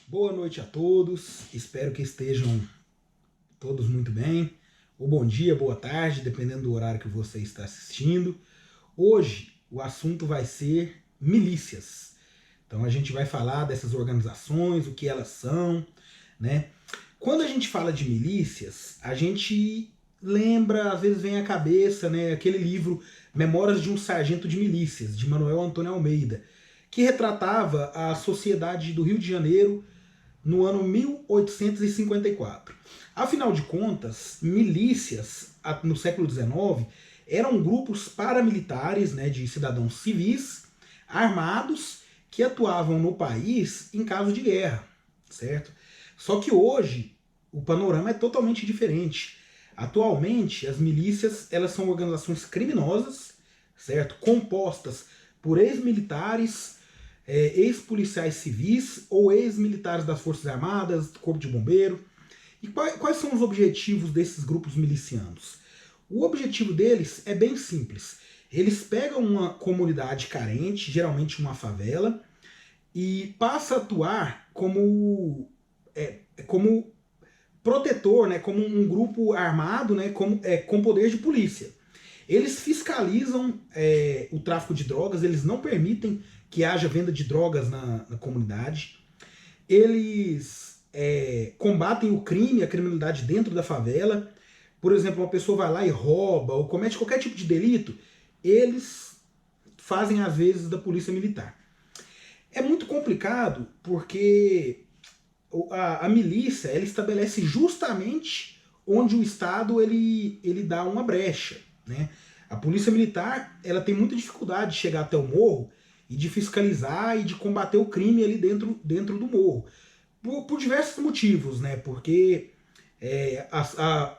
Boa noite a todos, espero que estejam todos muito bem. Ou bom dia, boa tarde, dependendo do horário que você está assistindo. Hoje o assunto vai ser milícias. Então a gente vai falar dessas organizações, o que elas são, né? Quando a gente fala de milícias, a gente lembra, às vezes vem à cabeça, né, aquele livro Memórias de um Sargento de Milícias, de Manuel Antônio Almeida, que retratava a sociedade do Rio de Janeiro no ano 1854. Afinal de contas, milícias no século XIX eram grupos paramilitares, né, de cidadãos civis armados que atuavam no país em caso de guerra, certo? Só que hoje o panorama é totalmente diferente. Atualmente, as milícias elas são organizações criminosas, certo? Compostas por ex-militares, ex-policiais civis ou ex-militares das Forças Armadas, do Corpo de Bombeiro. E quais são os objetivos desses grupos milicianos? O objetivo deles é bem simples. Eles pegam uma comunidade carente, geralmente uma favela, e passa a atuar como protetor, né, como um grupo armado, né, com poder de polícia. Eles fiscalizam o tráfico de drogas, eles não permitem que haja venda de drogas na comunidade. Eles combatem o crime, a criminalidade dentro da favela. Por exemplo, uma pessoa vai lá e rouba ou comete qualquer tipo de delito, eles fazem às vezes da polícia militar. É muito complicado porque a milícia ela estabelece justamente onde o Estado ele dá uma brecha, né? A polícia militar ela tem muita dificuldade de chegar até o morro e de fiscalizar e de combater o crime ali dentro do morro. Por diversos motivos, né? Porque é, a, a,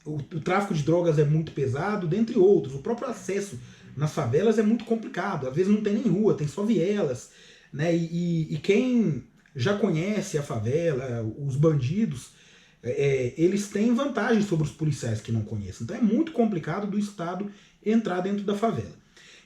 o tráfico de drogas é muito pesado, dentre outros. O próprio acesso nas favelas é muito complicado. Às vezes não tem nem rua, tem só vielas, né? E quem já conhece a favela, os bandidos, eles têm vantagem sobre os policiais que não conhecem. Então é muito complicado do Estado entrar dentro da favela.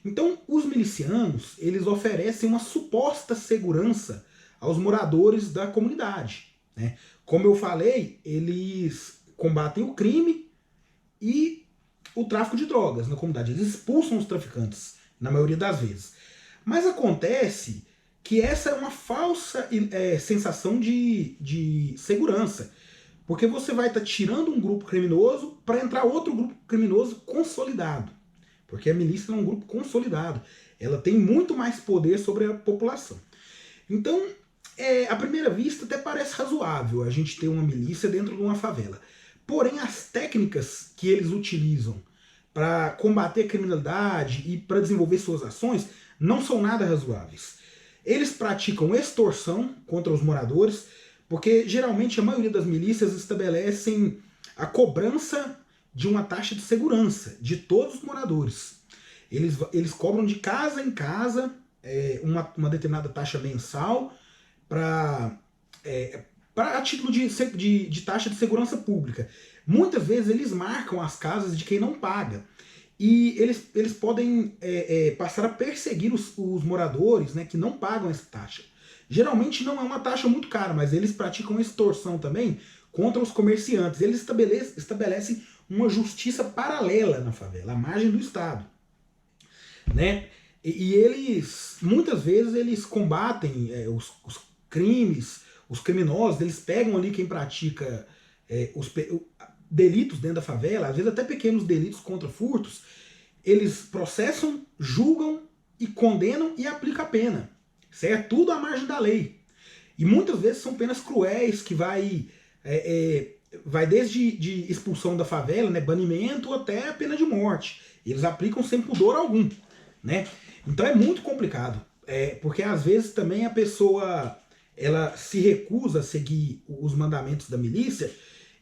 Então os milicianos eles oferecem uma suposta segurança aos moradores da comunidade, né? Como eu falei, eles combatem o crime e o tráfico de drogas na comunidade. Eles expulsam os traficantes, na maioria das vezes. Mas acontece que essa é uma falsa sensação de segurança. Porque você vai estar tirando um grupo criminoso para entrar outro grupo criminoso consolidado. Porque a milícia é um grupo consolidado. Ela tem muito mais poder sobre a população. Então, à primeira vista, até parece razoável a gente ter uma milícia dentro de uma favela. Porém, as técnicas que eles utilizam para combater a criminalidade e para desenvolver suas ações não são nada razoáveis. Eles praticam extorsão contra os moradores, porque geralmente a maioria das milícias estabelecem a cobrança de uma taxa de segurança de todos os moradores. Eles cobram de casa em casa uma determinada taxa mensal para a título de taxa de segurança pública. Muitas vezes eles marcam as casas de quem não paga. E eles podem passar a perseguir os moradores, né, que não pagam essa taxa. Geralmente não é uma taxa muito cara, mas eles praticam extorsão também contra os comerciantes. Eles estabelecem uma justiça paralela na favela, à margem do Estado, né? E eles, muitas vezes, eles combatem os crimes, os criminosos, eles pegam ali quem pratica delitos dentro da favela, às vezes até pequenos delitos contra furtos, eles processam, julgam e condenam e aplicam a pena, certo? Tudo à margem da lei. E muitas vezes são penas cruéis que vai desde de expulsão da favela, né, banimento, até a pena de morte. Eles aplicam sem pudor algum, né? Então é muito complicado, porque às vezes também a pessoa ela se recusa a seguir os mandamentos da milícia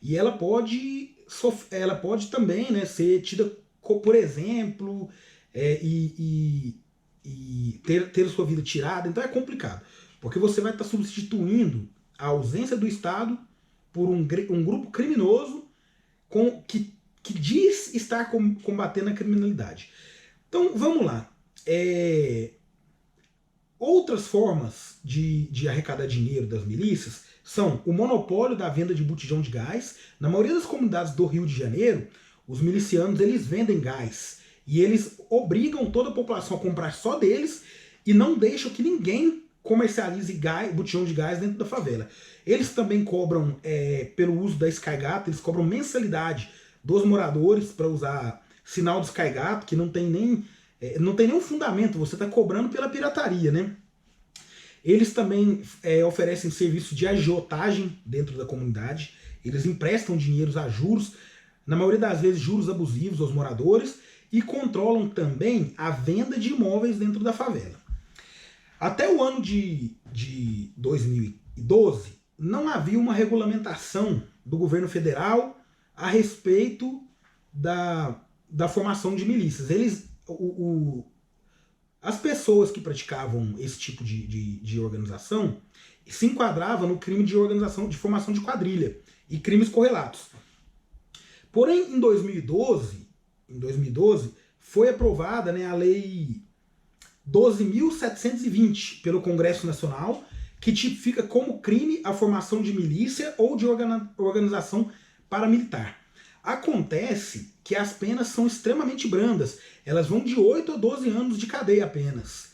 e ela pode também, né, ser tida por exemplo e ter sua vida tirada. Então é complicado, porque você vai estar substituindo a ausência do Estado por um grupo criminoso que diz estar combatendo a criminalidade. Então vamos lá. Outras formas de arrecadar dinheiro das milícias são o monopólio da venda de botijão de gás. Na maioria das comunidades do Rio de Janeiro, os milicianos eles vendem gás e eles obrigam toda a população a comprar só deles e não deixam que ninguém comercialize gás, botijão de gás dentro da favela. Eles também cobram, pelo uso da Skygato, eles cobram mensalidade dos moradores para usar sinal do Skygato, que não tem nenhum fundamento, você está cobrando pela pirataria, né? Eles também oferecem serviço de agiotagem dentro da comunidade, eles emprestam dinheiros a juros, na maioria das vezes juros abusivos aos moradores, e controlam também a venda de imóveis dentro da favela. Até o ano de 2012, não havia uma regulamentação do governo federal a respeito da formação de milícias. As pessoas que praticavam esse tipo de organização se enquadravam no crime de organização, de formação de quadrilha e crimes correlatos. Porém, em 2012 foi aprovada, né, a Lei 12.720 pelo Congresso Nacional, que tipifica como crime a formação de milícia ou de organização paramilitar. Acontece que as penas são extremamente brandas, elas vão de 8 a 12 anos de cadeia apenas,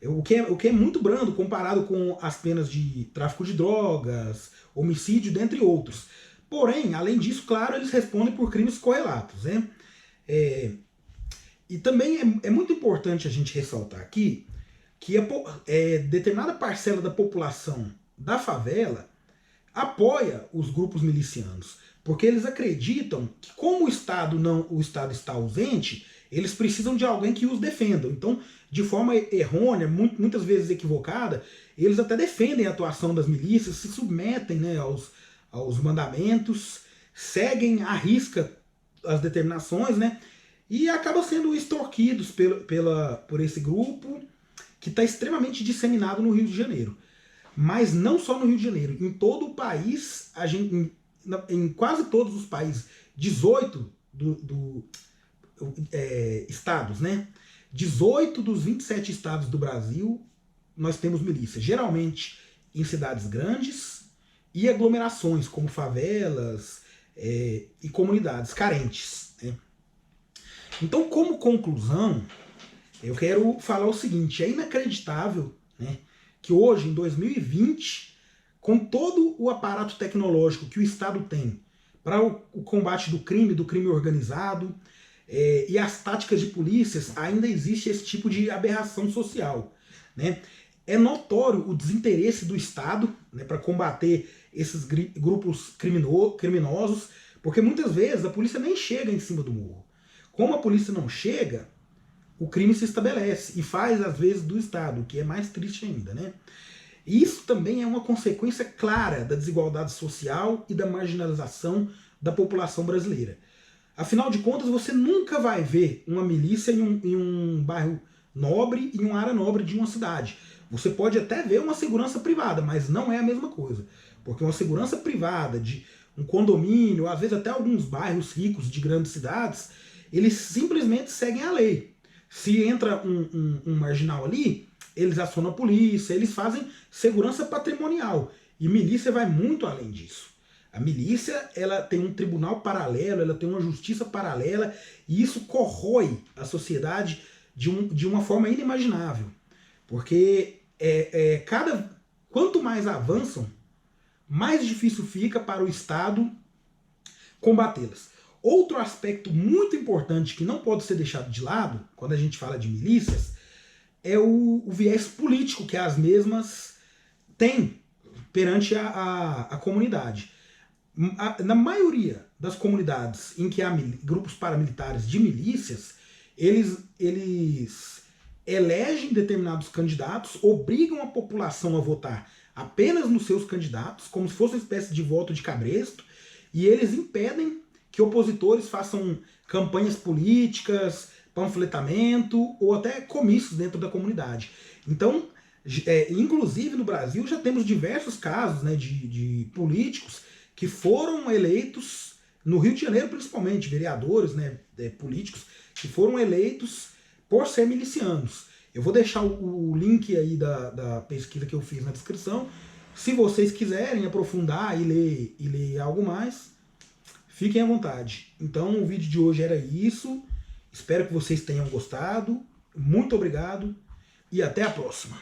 o que é muito brando comparado com as penas de tráfico de drogas, homicídio, dentre outros. Porém, além disso, claro, eles respondem por crimes correlatos, né? E também é muito importante a gente ressaltar aqui que determinada parcela da população da favela apoia os grupos milicianos, porque eles acreditam que como o Estado está ausente, eles precisam de alguém que os defenda. Então, de forma errônea, muitas vezes equivocada, eles até defendem a atuação das milícias, se submetem, né, aos mandamentos, seguem à risca as determinações, né, e acabam sendo extorquidos por esse grupo que está extremamente disseminado no Rio de Janeiro. Mas não só no Rio de Janeiro, em todo o país, em quase todos os países, 18 estados, né? 18 dos 27 estados do Brasil, nós temos milícia. Geralmente em cidades grandes e aglomerações, como favelas e comunidades carentes, né? Então, como conclusão, eu quero falar o seguinte: é inacreditável, né, que hoje, em 2020, com todo o aparato tecnológico que o Estado tem para o combate do crime organizado, e as táticas de polícias, ainda existe esse tipo de aberração social, né? É notório o desinteresse do Estado, né, para combater esses grupos criminosos, porque muitas vezes a polícia nem chega em cima do morro. Como a polícia não chega, o crime se estabelece e faz, às vezes, do Estado, o que é mais triste ainda, né? E isso também é uma consequência clara da desigualdade social e da marginalização da população brasileira. Afinal de contas, você nunca vai ver uma milícia em um bairro nobre, em uma área nobre de uma cidade. Você pode até ver uma segurança privada, mas não é a mesma coisa. Porque uma segurança privada de um condomínio, às vezes até alguns bairros ricos de grandes cidades, eles simplesmente seguem a lei. Se entra um marginal ali, eles acionam a polícia, eles fazem segurança patrimonial. E milícia vai muito além disso. A milícia, ela tem um tribunal paralelo, ela tem uma justiça paralela, e isso corrói a sociedade de uma forma inimaginável. Porque quanto mais avançam, mais difícil fica para o Estado combatê-las. Outro aspecto muito importante que não pode ser deixado de lado, quando a gente fala de milícias, é o viés político que as mesmas têm perante a comunidade. Na maioria das comunidades em que há grupos paramilitares de milícias, eles elegem determinados candidatos, obrigam a população a votar apenas nos seus candidatos, como se fosse uma espécie de voto de cabresto, e eles impedem que opositores façam campanhas políticas, panfletamento ou até comícios dentro da comunidade. Então, inclusive no Brasil já temos diversos casos, né, de políticos que foram eleitos, no Rio de Janeiro principalmente, vereadores, né, políticos que foram eleitos por ser milicianos. Eu vou deixar o link aí da pesquisa que eu fiz na descrição. Se vocês quiserem aprofundar e ler algo mais, fiquem à vontade. Então o vídeo de hoje era isso. Espero que vocês tenham gostado. Muito obrigado e até a próxima.